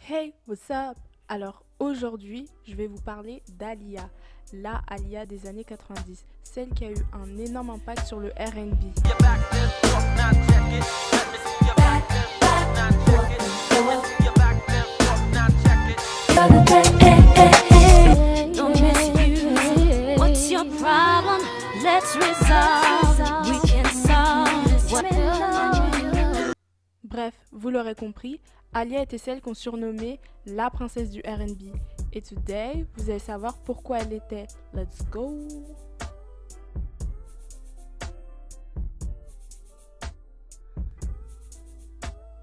Hey, what's up? Alors aujourd'hui, je vais vous parler d'Alia, la Alia des années 90, celle qui a eu un énorme impact sur le R&B. What's your problem? Let's resolve. We can solve this. Bref, vous l'aurez compris, Alia était celle qu'on surnommait la princesse du R&B. Et today, vous allez savoir pourquoi elle était. Let's go!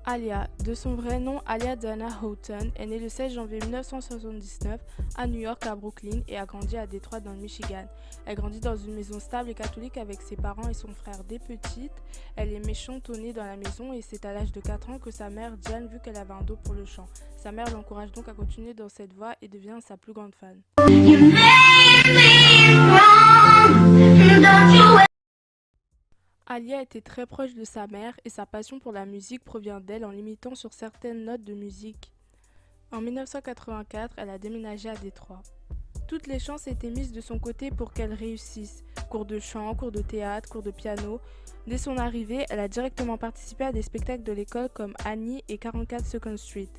Alia, de son vrai nom Alia Dana Houghton, est née le 16 janvier 1979 à New York à Brooklyn et a grandi à Détroit dans le Michigan. Elle grandit dans une maison stable et catholique avec ses parents et son frère. Dès petite, elle aimait chantonner dans la maison et c'est à l'âge de 4 ans que sa mère Diane vu qu'elle avait un don pour le chant. Sa mère l'encourage donc à continuer dans cette voie et devient sa plus grande fan. Alia était très proche de sa mère et sa passion pour la musique provient d'elle en l'imitant sur certaines notes de musique. En 1984, elle a déménagé à Détroit. Toutes les chances étaient mises de son côté pour qu'elle réussisse. Cours de chant, cours de théâtre, cours de piano. Dès son arrivée, elle a directement participé à des spectacles de l'école comme Annie et 44 Second Street.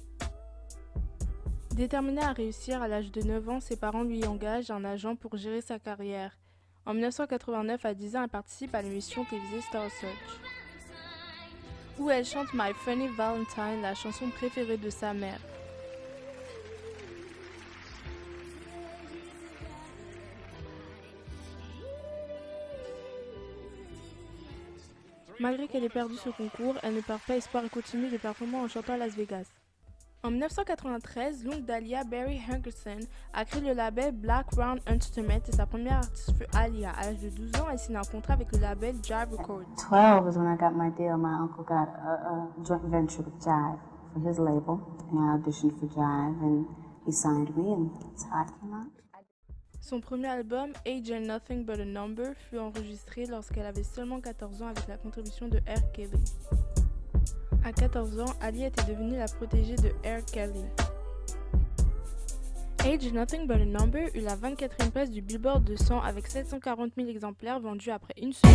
Déterminée à réussir, à l'âge de 9 ans, ses parents lui engagent un agent pour gérer sa carrière. En 1989, à 10 ans, elle participe à l'émission télévisée Star Search, où elle chante My Funny Valentine, la chanson préférée de sa mère. Malgré qu'elle ait perdu ce concours, elle ne perd pas espoir et continue de performer en chantant à Las Vegas. En 1993, l'oncle d'Alia, Barry Hankerson, a créé le label Black Round Entertainment et sa première artiste fut Alia. À l'âge de 12 ans, elle signe un contrat avec le label Jive Records. 12 is when I got my deal. My uncle got a joint venture with Jive for his label, and I auditioned for Jive, and he signed me, and that's how I came out. Son premier album, Age Ain't Nothing But a Number, fut enregistré lorsqu'elle avait seulement 14 ans avec la contribution de R. Kelly. À 14 ans, Ali était devenue la protégée de R. Kelly. Age Ain't Nothing But a Number eut la 24e place du Billboard 200 avec 740 000 exemplaires vendus après une semaine.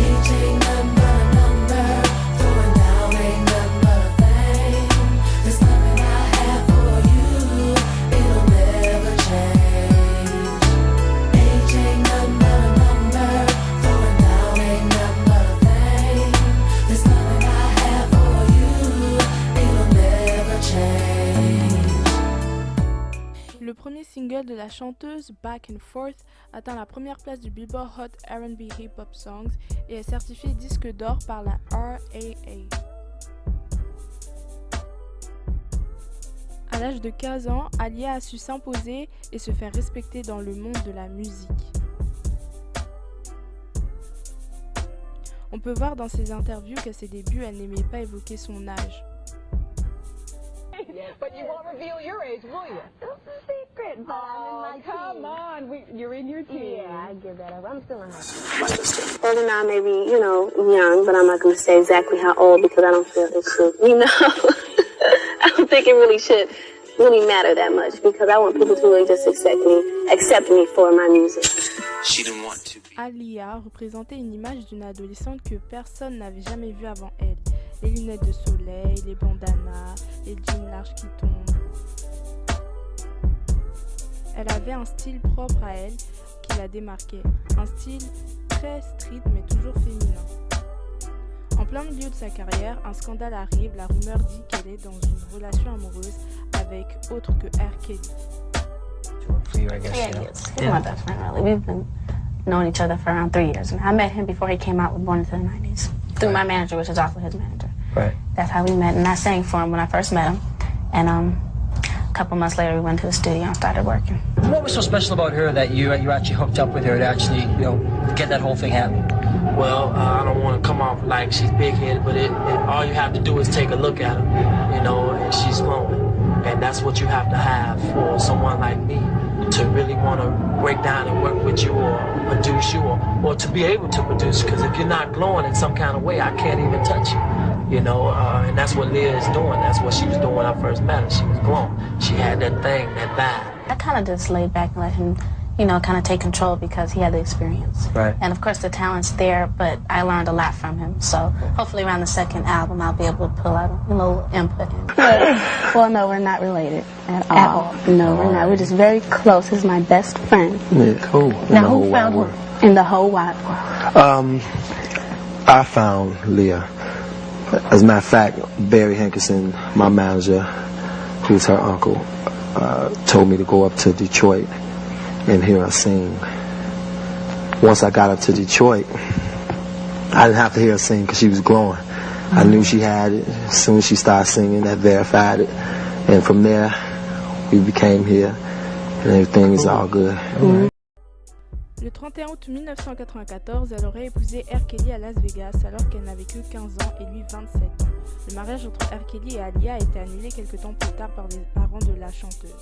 Le premier single de la chanteuse, Back and Forth, atteint la première place du Billboard Hot R&B Hip Hop Songs et est certifié disque d'or par la RAA. À l'âge de 15 ans, Alia a su s'imposer et se faire respecter dans le monde de la musique. On peut voir dans ses interviews qu'à ses débuts, elle n'aimait pas évoquer son âge. But you won't reveal your age, will you? It's a secret, but I'm in my Come on, you're in your teens. Yeah, I give that up. I'm still in high school. 39, maybe, young, but I'm not going to say exactly how old because I don't feel it should, I don't think it really should matter that much because I want people to really just accept me for my music. She didn't want to be. Alia représentait une image d'une adolescente que personne n'avait jamais vue avant elle. Les lunettes de soleil, les bandanas, les jeans larges qui tombent. Elle avait un style propre à elle qui la démarquait. Un style très street mais toujours féminin. En plein milieu de sa carrière, un scandale arrive. La rumeur dit qu'elle est dans une relation amoureuse avec autre que R. Kelly. For you, I guess. Yeah, you know? he is. He's my best friend, really. We've been knowing each other for around 3 years. I met him before he came out with Born into the 90s through my manager, which is also his manager. Right. That's how we met, and I sang for him when I first met him. And a couple months later, we went to the studio and started working. What was so special about her that you actually hooked up with her to actually, get that whole thing happen? Well, I don't want to come off like she's big-headed, but all you have to do is take a look at her, and she's glowing. And that's what you have to have for someone like me to really want to break down and work with you or produce you or to be able to produce. Because if you're not glowing in some kind of way, I can't even touch you. you know, and that's what Leah is doing. That's what she was doing when I first met her. She was glowing. She had that thing, that vibe. I kind of just laid back and let him, you know, kind of take control because he had the experience. Right. And of course the talent's there, but I learned a lot from him. So hopefully around the second album I'll be able to pull out a little input. Well, no, we're not related at all. No, we're not. We're just very close. He's my best friend. Yeah, cool. Now who found her? In the whole wide world. I found Leah. As a matter of fact, Barry Hankerson, my manager, who's her uncle, told me to go up to Detroit and hear her sing. Once I got up to Detroit, I didn't have to hear her sing because she was glowing. I knew she had it. As soon as she started singing, that verified it. And from there, we became here, and everything is all good. Le 31 août 1994, elle aurait épousé R. Kelly à Las Vegas alors qu'elle n'avait que 15 ans et lui 27 ans. Le mariage entre R. Kelly et Aaliyah a été annulé quelque temps plus tard par les parents de la chanteuse.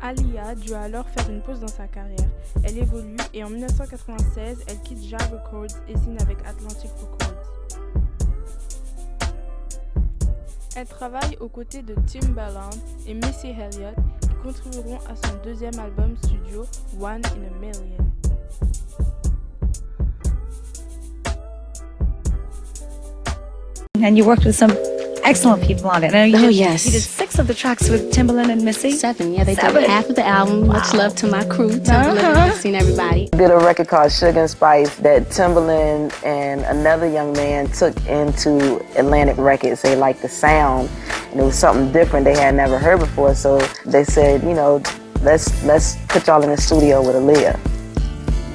Aaliyah dut alors faire une pause dans sa carrière. Elle évolue et en 1996, elle quitte Jive Records et signe avec Atlantic Records. Elle travaille aux côtés de Timbaland et Missy Elliott qui contribueront à son deuxième album studio One in a Million. And you worked with some excellent people on it. I know you yes. You did 6 of the tracks with Timbaland and Missy. 7, yeah, they did half of the album. Much love to my crew, Timbaland and Missy and everybody. Did a record called Sugar and Spice that Timbaland and another young man took into Atlantic Records. They liked the sound, and it was something different they had never heard before. So they said, you know, let's put y'all in the studio with Aaliyah,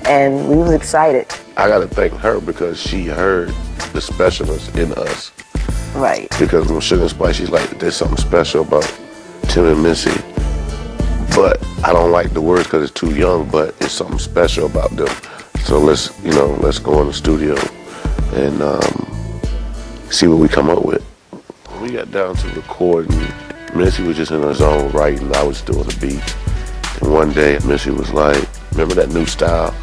and we was excited. I got to thank her because she heard the specialness in us. Right. Because when Sugar and Spice, she's like, there's something special about Tim and Missy. But I don't like the words because it's too young, but it's something special about them. So let's go in the studio and see what we come up with. When we got down to recording, Missy was just in her zone writing, I was doing the beat. And one day, Missy was like, remember that new style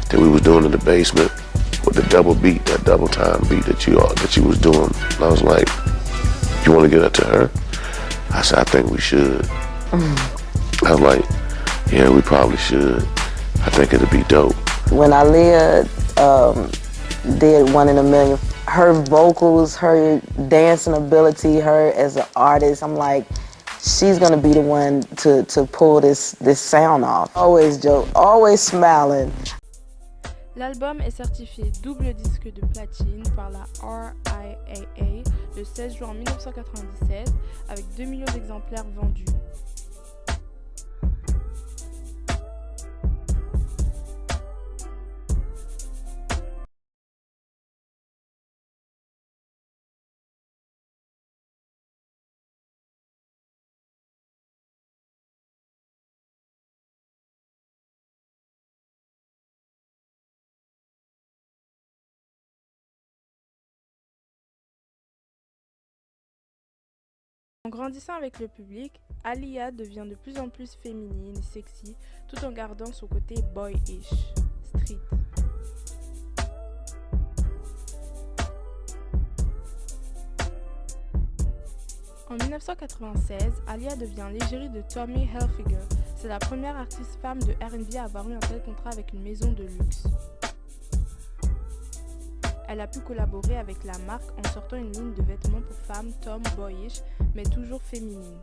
that we was doing in the basement? With the double beat, that double time beat that you was doing. And I was like, you want to get that to her? I said, I think we should. I was like, yeah, we probably should. I think it'd be dope. When Aaliyah did One in a Million, her vocals, her dancing ability, her as an artist, I'm like, she's gonna be the one to pull this sound off. Always joke, always smiling. L'album est certifié double disque de platine par la RIAA le 16 juin 1997 avec 2 millions d'exemplaires vendus. En grandissant avec le public, Aaliyah devient de plus en plus féminine et sexy tout en gardant son côté boyish, street. En 1996, Aaliyah devient l'égérie de Tommy Hilfiger. C'est la première artiste femme de R&B à avoir eu un tel contrat avec une maison de luxe. Elle a pu collaborer avec la marque en sortant une ligne de vêtements pour femmes tom boyish, mais toujours féminine.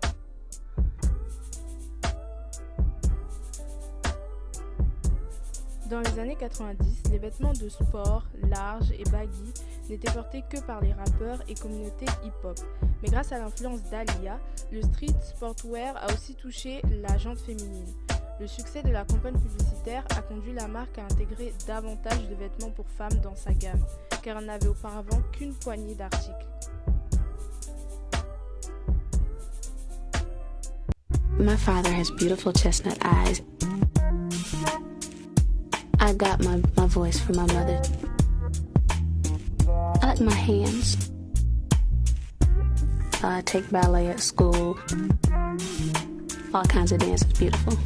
Dans les années 90, les vêtements de sport, larges et baggy n'étaient portés que par les rappeurs et communautés hip-hop. Mais grâce à l'influence d'Aaliyah, le street sportwear a aussi touché la gente féminine. Le succès de la campagne publicitaire a conduit la marque à intégrer davantage de vêtements pour femmes dans sa gamme, car elle n'avait auparavant qu'une poignée d'articles. My father has beautiful chestnut eyes. I got my voice from my mother. I like my hands. I take ballet at school. All kinds of dance is beautiful.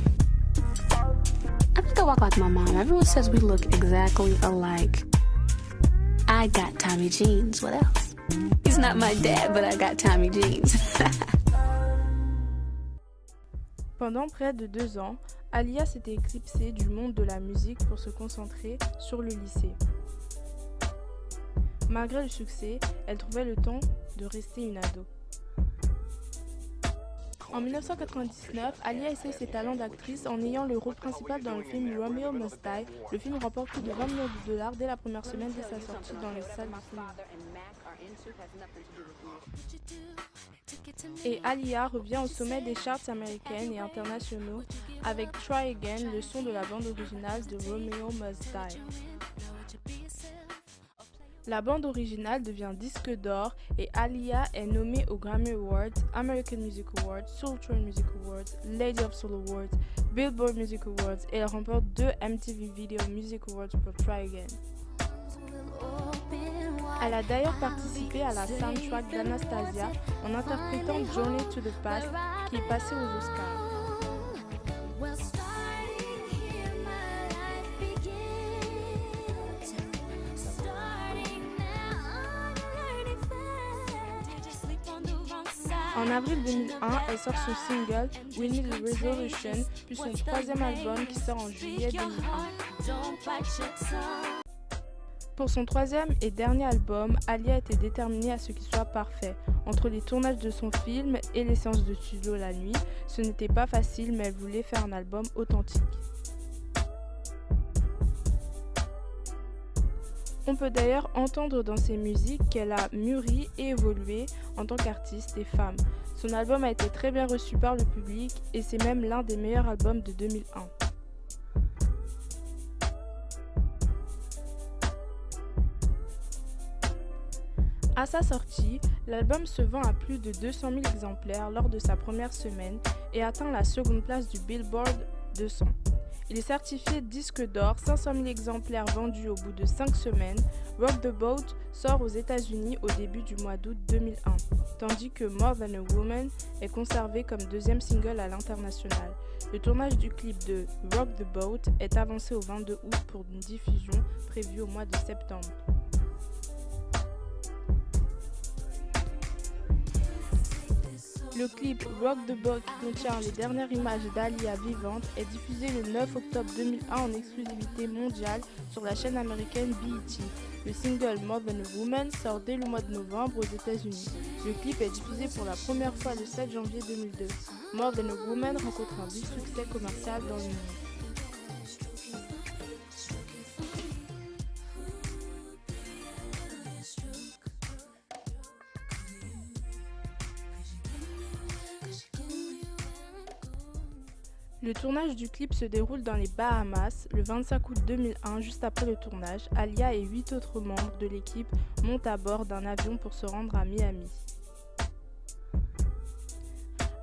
could walk like my mom. Everyone says we look exactly alike. I got Tommy jeans. What else? He's not my dad, but I got Tommy jeans. Pendant près de 2 ans, Aaliyah s'était éclipsée du monde de la musique pour se concentrer sur le lycée. Malgré le succès, elle trouvait le temps de rester une ado. En 1999, Aaliyah essaie ses talents d'actrice en ayant le rôle principal dans le film Romeo Must Die. Le film remporte plus de 20 millions de dollars dès la première semaine de sa sortie dans les salles de cinéma. Et Aaliyah revient au sommet des charts américaines et internationaux avec Try Again, le son de la bande originale de Romeo Must Die. La bande originale devient disque d'or et Aaliyah est nommée aux Grammy Awards, American Music Awards, Soul Train Music Awards, Lady of Soul Awards, Billboard Music Awards et elle remporte 2 MTV Video Music Awards pour Try Again. Elle a d'ailleurs participé à la soundtrack d'Anastasia en interprétant Journey to the Past qui est passée aux Oscars. En avril 2001, elle sort son single We Need a Resolution, puis son 3e album qui sort en juillet 2001. Pour son 3e et dernier album, Aaliyah était déterminée à ce qu'il soit parfait. Entre les tournages de son film et les séances de studio la nuit, ce n'était pas facile, mais elle voulait faire un album authentique. On peut d'ailleurs entendre dans ses musiques qu'elle a mûri et évolué en tant qu'artiste et femme. Son album a été très bien reçu par le public et c'est même l'un des meilleurs albums de 2001. À sa sortie, l'album se vend à plus de 200 000 exemplaires lors de sa première semaine et atteint la 2e place du Billboard 200. Il est certifié disque d'or, 500 000 exemplaires vendus au bout de 5 semaines. Rock the Boat sort aux États-Unis au début du mois d'août 2001, tandis que More Than a Woman est conservé comme 2e single à l'international. Le tournage du clip de Rock the Boat est avancé au 22 août pour une diffusion prévue au mois de septembre. Le clip Rock the Boat, qui contient les dernières images d'Aaliyah vivante, est diffusé le 9 octobre 2001 en exclusivité mondiale sur la chaîne américaine BET. Le single More Than a Woman sort dès le mois de novembre aux États-Unis. Le clip est diffusé pour la première fois le 7 janvier 2002. More Than a Woman rencontre un vif succès commercial dans le monde. Le tournage du clip se déroule dans les Bahamas le 25 août 2001. Juste après le tournage, Aaliyah et 8 autres membres de l'équipe montent à bord d'un avion pour se rendre à Miami.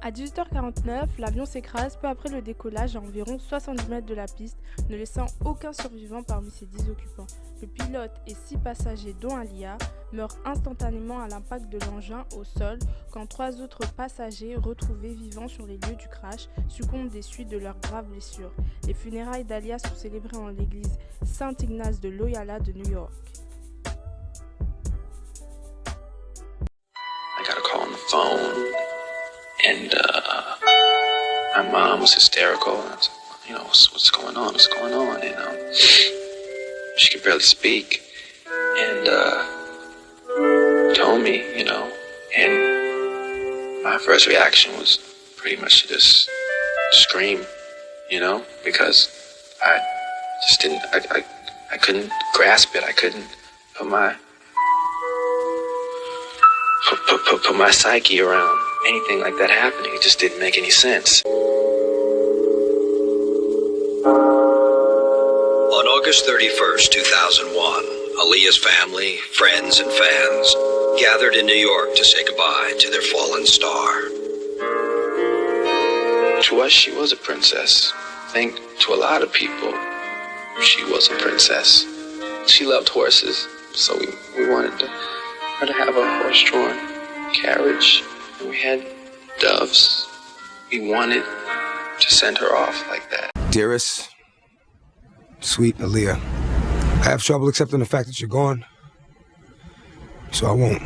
À 18h49, l'avion s'écrase peu après le décollage à environ 70 mètres de la piste, ne laissant aucun survivant parmi ses 10 occupants. Le pilote et 6 passagers, dont Aaliyah, meurent instantanément à l'impact de l'engin au sol, quand 3 autres passagers, retrouvés vivants sur les lieux du crash, succombent des suites de leurs graves blessures. Les funérailles d'Aaliyah sont célébrées en l'église Saint-Ignace de Loyola de New York. I got a call on the phone, and my mom was hysterical. And I was like, you know, what's going on? What's going on? And she could barely speak, and told me, you know, and my first reaction was pretty much to just scream, you know, because I just didn't, I couldn't grasp it. I couldn't put my psyche around anything like that happening. It just didn't make any sense. On August 31st, 2001, Aaliyah's family, friends, and fans gathered in New York to say goodbye to their fallen star. To us, she was a princess. I think to a lot of people, she was a princess. She loved horses, so we wanted her to have a horse-drawn carriage, and we had doves. We wanted to send her off like that. Dearest, Sweet Aaliyah, I have trouble accepting the fact that you're gone, so I won't.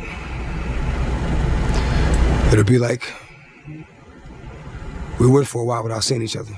It'll be like we went for a while without seeing each other.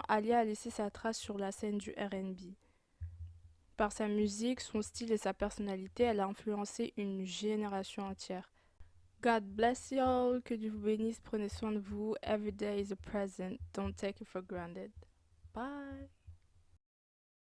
Alia a laissé sa trace sur la scène du R&B. Par sa musique, son style et sa personnalité, elle a influencé une génération entière. God bless y'all, que Dieu vous bénisse, prenez soin de vous. Every day is a present, don't take it for granted. Bye.